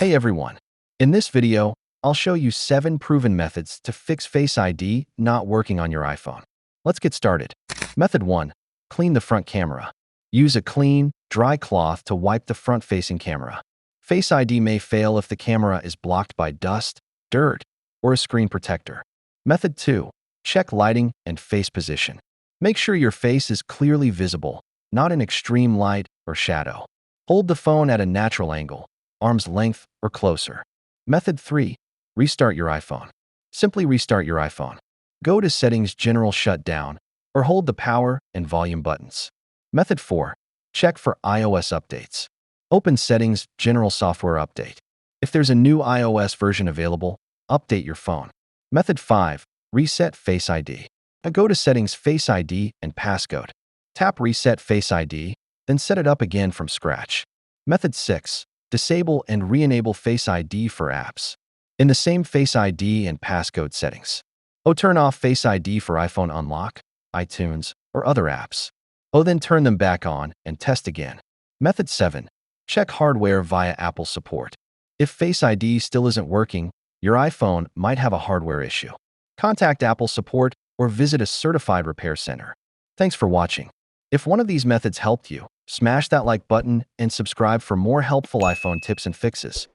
Hey everyone! In this video, I'll show you 7 proven methods to fix Face ID not working on your iPhone. Let's get started. Method 1. Clean the front camera. Use a clean, dry cloth to wipe the front-facing camera. Face ID may fail if the camera is blocked by dust, dirt, or a screen protector. Method 2. Check lighting and face position. Make sure your face is clearly visible, not in extreme light or shadow. Hold the phone at a natural angle, arm's length or closer. Method 3. Restart your iPhone. Simply restart your iPhone. Go to Settings General Shutdown or hold the power and volume buttons. Method 4. Check for iOS updates. Open Settings General Software Update. If there's a new iOS version available, update your phone. Method 5. Reset Face ID. Go to Settings Face ID and Passcode. Tap Reset Face ID, then set it up again from scratch. Method 6. Disable and re-enable Face ID for apps. In the same Face ID and passcode settings. Turn off Face ID for iPhone Unlock, iTunes, or other apps. Then turn them back on and test again. Method 7. Check hardware via Apple support. If Face ID still isn't working, your iPhone might have a hardware issue. Contact Apple support or visit a certified repair center. Thanks for watching. If one of these methods helped you, smash that like button and subscribe for more helpful iPhone tips and fixes.